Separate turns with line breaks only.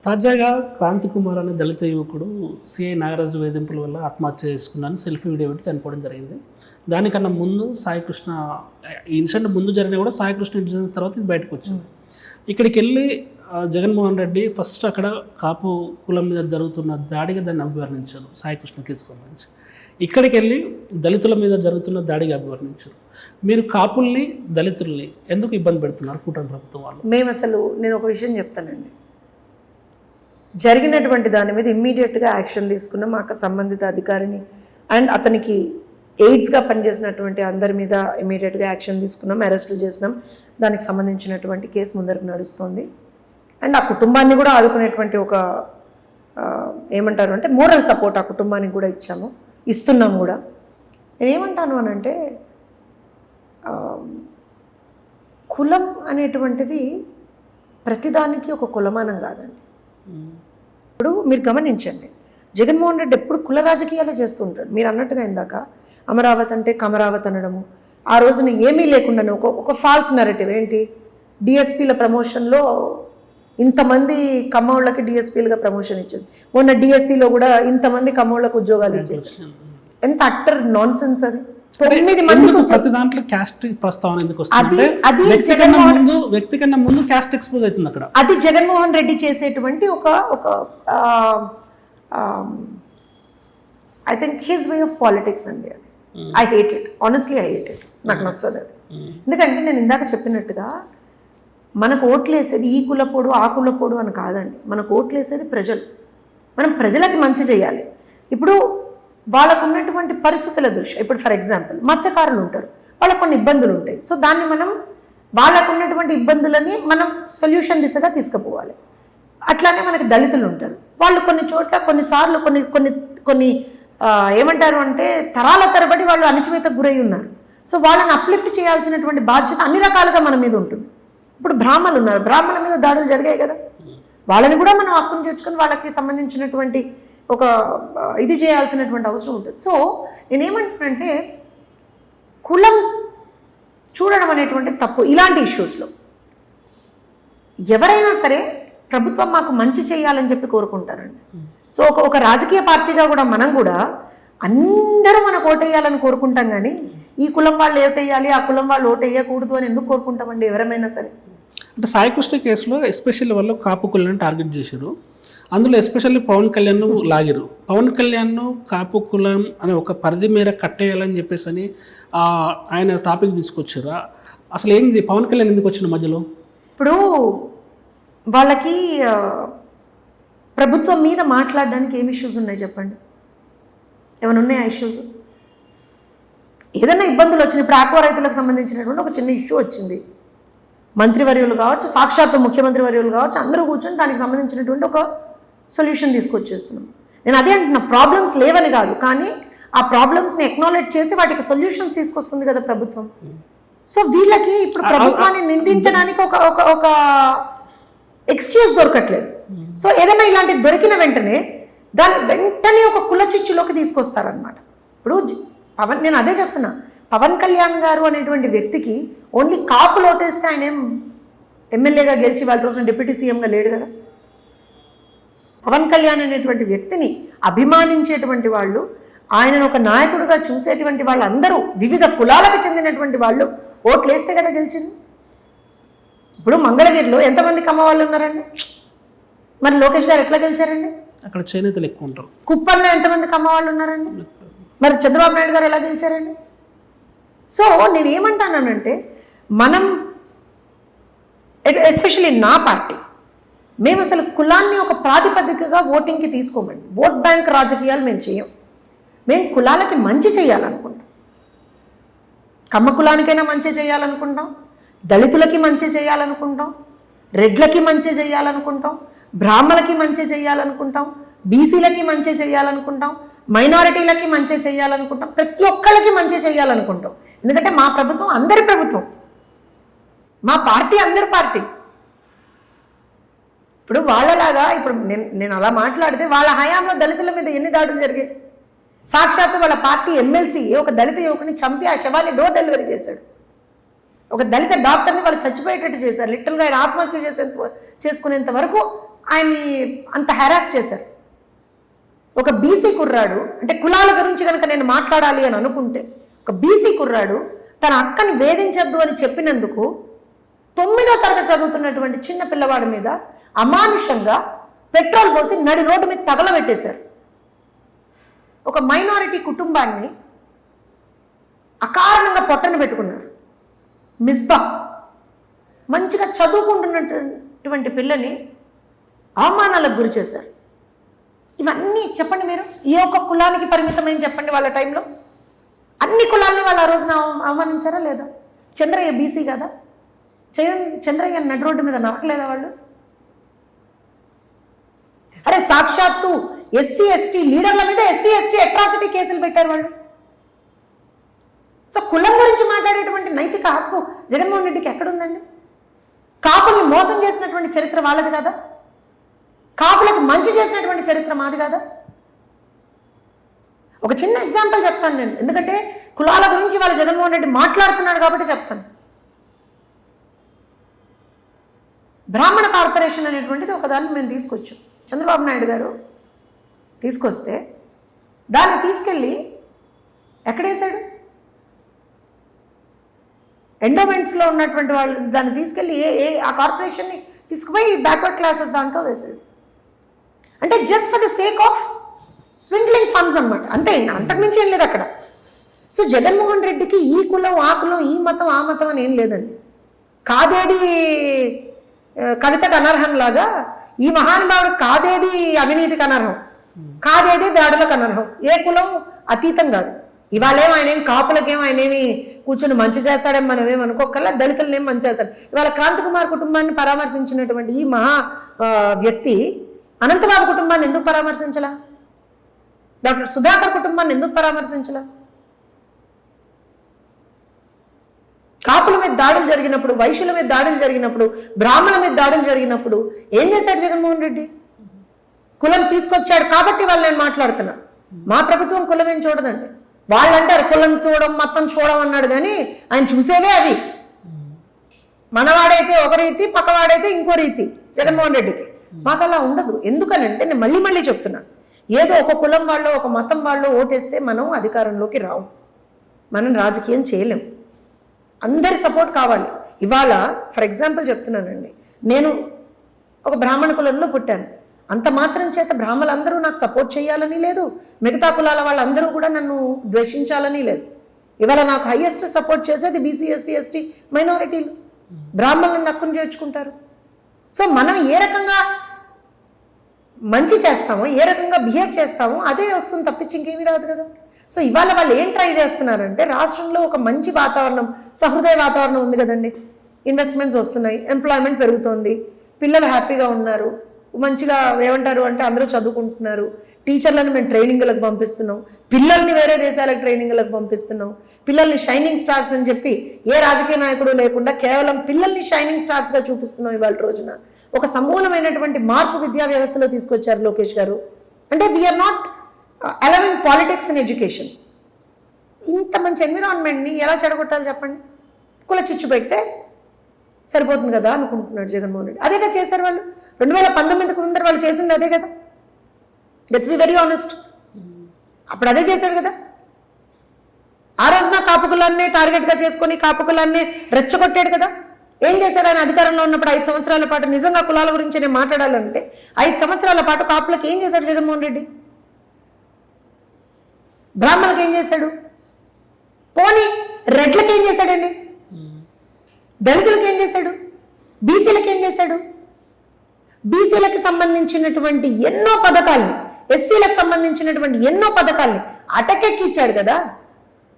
తాజాగా క్రాంతి కుమార్ అనే దళిత యువకుడు సిఐ నాగరాజు వేధింపుల వల్ల ఆత్మహత్య చేసుకున్నాను సెల్ఫీ వీడియో పెట్టి చనిపోవడం జరిగింది. దానికన్నా ముందు సాయికృష్ణ ఈ ఇన్సిడెంట్ ముందు జరిగినా కూడా సాయికృష్ణ ఇన్సిడెంట్ తర్వాత ఇది బయటకు వచ్చింది. ఇక్కడికి వెళ్ళి జగన్మోహన్ రెడ్డి ఫస్ట్ అక్కడ కాపు కులం మీద జరుగుతున్న దాడిగా దాన్ని అభివర్ణించారు. సాయికృష్ణ తీసుకోమని ఇక్కడికి వెళ్ళి దళితుల మీద జరుగుతున్న దాడిగా అభివర్ణించారు. మీరు కాపుల్ని దళితుల్ని ఎందుకు ఇబ్బంది పెడుతున్నారు కూటమి ప్రభుత్వం వాళ్ళు?
నేను ఒక విషయం చెప్తానండి. జరిగినటువంటి దాని మీద ఇమ్మీడియట్గా యాక్షన్ తీసుకున్నాం. మాకు సంబంధిత అధికారిని అండ్ అతనికి ఎయిడ్స్గా పనిచేసినటువంటి అందరి మీద ఇమ్మీడియట్గా యాక్షన్ తీసుకున్నాం, అరెస్టులు చేసినాం. దానికి సంబంధించినటువంటి కేసు ముందరకు నడుస్తుంది. అండ్ ఆ కుటుంబాన్ని కూడా ఆదుకునేటువంటి ఒక ఏమంటారు అంటే మోరల్ సపోర్ట్ ఆ కుటుంబానికి కూడా ఇస్తున్నాం కూడా. నేనేమంటాను అని అంటే కులం అనేటువంటిది ప్రతిదానికి ఒక కులమానం కాదండి. ఇప్పుడు మీరు గమనించండి, జగన్మోహన్ రెడ్డి ఎప్పుడు కుల రాజకీయాలే చేస్తూ ఉంటాడు. మీరు అన్నట్టుగా ఇందాక అమరావతి అంటే కమరావతి అనడము, ఆ రోజున ఏమీ లేకుండానే ఒక ఫాల్స్ నెరేటివ్ ఏంటి, డిఎస్పీల ప్రమోషన్లో ఇంతమంది కమ్మోళ్ళకి డిఎస్పీలుగా ప్రమోషన్ ఇచ్చేది. మొన్న డిఎస్సీలో కూడా ఇంతమంది కమ్మోళ్ళకు ఉద్యోగాలు ఇచ్చేది. ఎంత అట్టర్ నాన్ సెన్స్ అది. 9 మంది
ప్రతి దాంట్లో క్యాస్ట్ ప్రస్తావన ఎందుకు వస్తుంది? వ్యక్తి కన్నా ముందు క్యాస్ట్ ఎక్స్పోజ్ అవుతుంది అక్కడ.
అది జగన్మోహన్ రెడ్డి చేసేటువంటి ఒక I think his way of politics అండి. అది I hate it, honestly I hate it. నాకు నచ్చదు అది. ఎందుకంటే నేను ఇందాక చెప్పినట్టుగా మనకు ఓట్లేసేది ఈ కులపోడు ఆ కులపోడు అని కాదండి. మనకు ఓట్లేసేది ప్రజలు. మనం ప్రజలకి మంచి చేయాలి. ఇప్పుడు వాళ్ళకు ఉన్నటువంటి పరిస్థితుల దృష్ట్యా, ఇప్పుడు ఫర్ ఎగ్జాంపుల్ మత్స్యకారులు ఉంటారు, వాళ్ళకు కొన్ని ఇబ్బందులు ఉంటాయి. సో దాన్ని మనం వాళ్ళకు ఉన్నటువంటి ఇబ్బందులని మనం సొల్యూషన్ దిశగా తీసుకుపోవాలి. అట్లానే మనకి దళితులు ఉంటారు, వాళ్ళు కొన్ని చోట్ల కొన్నిసార్లు కొన్ని ఏమంటారు అంటే తరాల తరబడి వాళ్ళు అణచివేతకు గురై ఉన్నారు. సో వాళ్ళని అప్లిఫ్ట్ చేయాల్సినటువంటి బాధ్యత అన్ని రకాలుగా మన మీద ఉంటుంది. ఇప్పుడు బ్రాహ్మణులు ఉన్నారు, బ్రాహ్మణుల మీద దాడులు జరిగాయి కదా, వాళ్ళని కూడా మనం అప్పును చేర్చుకొని వాళ్ళకి సంబంధించినటువంటి ఒక ఇది చేయాల్సినటువంటి అవసరం ఉంటుంది. సో నేనేమంటానంటే కులం చూడడం అనేటువంటి తప్పు. ఇలాంటి ఇష్యూస్లో ఎవరైనా సరే ప్రభుత్వం మాకు మంచి చేయాలని చెప్పి కోరుకుంటారండి. సో ఒక రాజకీయ పార్టీగా కూడా మనం కూడా అందరూ మనకు ఓటేయాలని కోరుకుంటాం, కానీ ఈ కులం వాళ్ళు ఓటేయాలి ఆ కులం వాళ్ళు ఓటేయకూడదు అని ఎందుకు కోరుకుంటామండి ఎవరమైనా సరే?
అంటే సాయికృష్ణ కేసులో ఎస్పెషల్లీ వాళ్ళు కాపు కులాన్ని టార్గెట్ చేశారు. అందులో ఎస్పెషల్లీ పవన్ కళ్యాణ్ లాగిరు. పవన్ కళ్యాణ్ కాపు కులం అనే ఒక పరిధి మేర కట్టేయాలని చెప్పేసి అని ఆయన టాపిక్ తీసుకొచ్చారు. అసలు ఏంది పవన్ కళ్యాణ్ ఎందుకు వచ్చిన మధ్యలో?
ఇప్పుడు వాళ్ళకి ప్రభుత్వం మీద మాట్లాడడానికి ఏమి ఇష్యూస్ ఉన్నాయి చెప్పండి? ఏమైనా ఉన్నాయా ఇష్యూస్? ఏదైనా ఇబ్బందులు వచ్చినాయి. ఇప్పుడు ఆక్వా రైతులకు సంబంధించినటువంటి ఒక చిన్న ఇష్యూ వచ్చింది. మంత్రివర్యులు కావచ్చు, సాక్షాత్తు ముఖ్యమంత్రి వర్యులు కావచ్చు, అందరూ కూర్చొని దానికి సంబంధించినటువంటి ఒక సొల్యూషన్ తీసుకొచ్చేస్తున్నాం. నేను అదే అంటున్నా, ప్రాబ్లమ్స్ లేవని కాదు, కానీ ఆ ప్రాబ్లమ్స్ని ఎక్నాలెడ్జ్ చేసి వాటికి సొల్యూషన్స్ తీసుకొస్తుంది కదా ప్రభుత్వం. సో వీళ్ళకి ఇప్పుడు ప్రభుత్వాన్ని నిందించడానికి ఒక ఎక్స్క్యూజ్ దొరకట్లేదు. సో ఏదైనా ఇలాంటివి దొరికిన వెంటనే దాన్ని ఒక కుల చిచ్చులోకి తీసుకొస్తారనమాట. ఇప్పుడు నేను అదే చెప్తున్నా, పవన్ కళ్యాణ్ గారు అనేటువంటి వ్యక్తికి ఓన్లీ కాపు లోటేస్తే ఆయన ఎమ్మెల్యేగా గెలిచి వాళ్ళ రోజున డిప్యూటీ సీఎంగా లేడు కదా. పవన్ కళ్యాణ్ అనేటువంటి వ్యక్తిని అభిమానించేటువంటి వాళ్ళు, ఆయనను ఒక నాయకుడిగా చూసేటువంటి వాళ్ళందరూ వివిధ కులాలకు చెందినటువంటి వాళ్ళు ఓట్లేస్తే కదా గెలిచింది. ఇప్పుడు మంగళగిరిలో ఎంతమంది కమ్మ వాళ్ళు ఉన్నారండి? మరి లోకేష్ గారు ఎట్లా గెలిచారండి?
అక్కడ చేనేతలు ఎక్కువ ఉంటారు.
కుప్పంలో ఎంతమంది కమ్మ వాళ్ళు ఉన్నారండి? మరి చంద్రబాబు నాయుడు గారు ఎలా గెలిచారండి? సో నేనేమంటానంటే మనం ఎస్పెషల్లీ నా పార్టీ, మేము అసలు కులాన్ని ఒక ప్రాతిపదికగా ఓటింగ్కి తీసుకోమండి. ఓట్ బ్యాంక్ రాజకీయాలు మేము చేయం. మేము కులాలకి మంచి చేయాలనుకుంటాం. కమ్మ కులానికైనా మంచి చేయాలనుకుంటాం, దళితులకి మంచి చేయాలనుకుంటాం, రెడ్లకి మంచి చేయాలనుకుంటాం, బ్రాహ్మణులకి మంచి చేయాలనుకుంటాం, బీసీలకి మంచి చేయాలనుకుంటాం, మైనారిటీలకి మంచి చేయాలనుకుంటాం, ప్రతి ఒక్కళ్ళకి మంచి చేయాలనుకుంటాం. ఎందుకంటే మా ప్రభుత్వం అందరి ప్రభుత్వం, మా పార్టీ అందరి పార్టీ. ఇప్పుడు వాళ్ళలాగా ఇప్పుడు నేను అలా మాట్లాడితే వాళ్ళ హయాంలో దళితుల మీద ఎన్ని దాడులు జరిగాయి? సాక్షాత్తు వాళ్ళ పార్టీ ఎమ్మెల్సీ ఒక దళిత యువకుని చంపి ఆ శవాన్ని డోర్ డెలివరీ చేశాడు. ఒక దళిత డాక్టర్ని వాళ్ళు చచ్చిపోయేటట్టు చేశారు. లిటరల్గా ఆయన ఆత్మహత్య చేసుకునేంత వరకు ఆయన్ని అంత హెరాస్ చేశారు. ఒక బీసీ కుర్రాడు, అంటే కులాల గురించి కనుక నేను మాట్లాడాలి అని అనుకుంటే, ఒక బీసీ కుర్రాడు తన అక్కని వేధించద్దు అని చెప్పినందుకు 9వ తరగతి చదువుతున్నటువంటి చిన్న పిల్లవాడి మీద అమానుషంగా పెట్రోల్ పోసి నడి రోడ్డు మీద తగలబెట్టేశారు. ఒక మైనారిటీ కుటుంబాన్ని అకారణంగా పొట్టన పెట్టుకున్నారు. మిస్బా మంచిగా చదువుకుంటున్నటువంటి పిల్లని అవమానాలకు గురి చేశారు. ఇవన్నీ చెప్పండి మీరు, ఏ ఒక్క కులానికి పరిమితమని చెప్పండి. వాళ్ళ టైంలో అన్ని కులాలని వాళ్ళు ఆ రోజున అవమానించారా లేదా? చంద్రయ్య బీసీ కదా, చంద్రయ్య నడి రోడ్డు మీద నరకలేదా వాళ్ళు? అరే సాక్షాత్తు ఎస్సీ ఎస్టీ లీడర్ల మీద ఎస్సీ ఎస్టీ అట్రాసిటీ కేసులు పెట్టారు వాళ్ళు. సో కులం గురించి మాట్లాడేటువంటి నైతిక హక్కు జగన్మోహన్ రెడ్డికి ఎక్కడుందండి? కాపుల్ని మోసం చేసినటువంటి చరిత్ర వాళ్ళది కదా, కాపులకు మంచి చేసినటువంటి చరిత్ర మాది కదా. ఒక చిన్న ఎగ్జాంపుల్ చెప్తాను నేను, ఎందుకంటే కులాల గురించి వాళ్ళు జగన్మోహన్ రెడ్డి మాట్లాడుతున్నాడు కాబట్టి చెప్తాను. బ్రాహ్మణ కార్పొరేషన్ అనేటువంటిది ఒకదాన్ని మేము తీసుకొచ్చాం. చంద్రబాబు నాయుడు గారు తీసుకొస్తే దాన్ని తీసుకెళ్ళి ఎక్కడేశాడు? ఎండోమెంట్స్లో ఉన్నటువంటి వాళ్ళు దాన్ని తీసుకెళ్ళి ఆ కార్పొరేషన్ని తీసుకుపోయి బ్యాక్వర్డ్ క్లాసెస్ దాంట్లో వేశాడు. అంటే just for the sake of స్విండ్లింగ్ funds అనమాట, అంతే, అంతకుమించి ఏం లేదు అక్కడ. సో జగన్మోహన్ రెడ్డికి ఈ కులం ఆ కులం, ఈ మతం ఆ మతం అని ఏం లేదండి. కాదేది కవితకు అనర్హం లాగా ఈ మహానుభావుడు కాదేది అవినీతికి అనర్హం, కాదేది దాడులకు అనర్హం. ఏ కులం అతీతం కాదు. ఇవాళేం ఆయన ఏం కాపులకేం ఆయన ఏమి కూర్చొని మంచి చేస్తాడేమో మనం ఏమనుకోకల్లా, దళితులనేం మంచి చేస్తాడు. ఇవాళ క్రాంతికుమార్ కుటుంబాన్ని పరామర్శించినటువంటి ఈ మహా వ్యక్తి అనంతబాబు కుటుంబాన్ని ఎందుకు పరామర్శించలా? డాక్టర్ సుధాకర్ కుటుంబాన్ని ఎందుకు పరామర్శించలా? కాపుల మీద దాడులు జరిగినప్పుడు, వైశ్యుల మీద దాడులు జరిగినప్పుడు, బ్రాహ్మణుల మీద దాడులు జరిగినప్పుడు ఏం చేశాడు జగన్మోహన్ రెడ్డి? కులం తీసుకొచ్చాడు కాబట్టి వాళ్ళు నేను మాట్లాడుతున్నా. మా ప్రభుత్వం కులం ఏం చూడదండి. వాళ్ళు అంటారు కులం చూడడం మతం చూడడం అన్నాడు, కానీ ఆయన చూసేవే అవి. మనవాడైతే ఒక రీతి, పక్కవాడైతే ఇంకో రీతి జగన్మోహన్ రెడ్డికి. మాకు అలా ఉండదు. ఎందుకనంటే నేను మళ్ళీ చెప్తున్నా, ఏదో ఒక కులం వాళ్ళు ఒక మతం వాళ్ళు ఓటేస్తే మనం అధికారంలోకి రావు, మనం రాజకీయం చేయలేం. అందరి సపోర్ట్ కావాలి. ఇవాళ ఫర్ ఎగ్జాంపుల్ చెప్తున్నానండి, నేను ఒక బ్రాహ్మణ కులంలో పుట్టాను. అంత మాత్రం చేత బ్రాహ్మణులందరూ నాకు సపోర్ట్ చేయాలని లేదు, మిగతా కులాల వాళ్ళందరూ కూడా నన్ను ద్వేషించాలని లేదు. ఇవాళ నాకు హైయెస్ట్ సపోర్ట్ చేసేది బీసీ ఎస్సీ ఎస్టీ మైనారిటీలు, బ్రాహ్మణులను నక్కుని చేర్చుకుంటారు. సో మనం ఏ రకంగా మంచి చేస్తామో, ఏ రకంగా బిహేవ్ చేస్తామో అదే వస్తుంది తప్పించి ఇంకేమీ రాదు కదా. సో ఇవాళ వాళ్ళు ఏం ట్రై చేస్తున్నారంటే, రాష్ట్రంలో ఒక మంచి వాతావరణం, సహృదయ వాతావరణం ఉంది కదండి, ఇన్వెస్ట్మెంట్స్ వస్తున్నాయి, ఎంప్లాయ్మెంట్ పెరుగుతోంది, పిల్లలు హ్యాపీగా ఉన్నారు, మంచిగా ఏమంటారు అంటే అందరూ చదువుకుంటున్నారు, టీచర్లను మేము ట్రైనింగ్లకు పంపిస్తున్నాం, పిల్లల్ని వేరే దేశాలకు ట్రైనింగ్లకు పంపిస్తున్నాం, పిల్లల్ని షైనింగ్ స్టార్స్ అని చెప్పి ఏ రాజకీయ నాయకుడు లేకుండా కేవలం పిల్లల్ని షైనింగ్ స్టార్స్గా చూపిస్తున్నాం. ఇవాళ రోజున ఒక సమూలమైనటువంటి మార్పు విద్యా వ్యవస్థలో తీసుకొచ్చారు లోకేష్ గారు. అంటే we are not allowing politics in education. ఇంత మంచి ఎన్విరాన్మెంట్ని ఎలా చెడగొట్టాలి చెప్పండి? కుల చిచ్చు పెడితే సరిపోతుంది కదా అనుకుంటున్నాడు జగన్మోహన్ రెడ్డి. అదేగా చేశారు వాళ్ళు 2019కు ముందర వాళ్ళు చేసింది అదే కదా. లెట్స్ బి వెరీ ఆనెస్ట్, అప్పుడు అదే చేశాడు కదా. ఆ రోజున కాపు కులాన్నే టార్గెట్గా చేసుకొని కాపు కులాన్నే రెచ్చగొట్టాడు కదా. ఏం చేశాడు ఆయన అధికారంలో ఉన్నప్పుడు? 5 సంవత్సరాల పాటు నిజంగా కులాల గురించి నేను మాట్లాడాలంటే 5 సంవత్సరాల పాటు కాపులకు ఏం చేశాడు జగన్మోహన్ రెడ్డి? బ్రాహ్మణులకు ఏం చేశాడు? పోనీ రెడ్లకు ఏం చేశాడండి? దళితులకు ఏం చేశాడు? బీసీలకు ఏం చేశాడు? బీసీలకు సంబంధించినటువంటి ఎన్నో పథకాల్ని, ఎస్సీలకు సంబంధించినటువంటి ఎన్నో పథకాల్ని అటకెక్కిచ్చాడు కదా.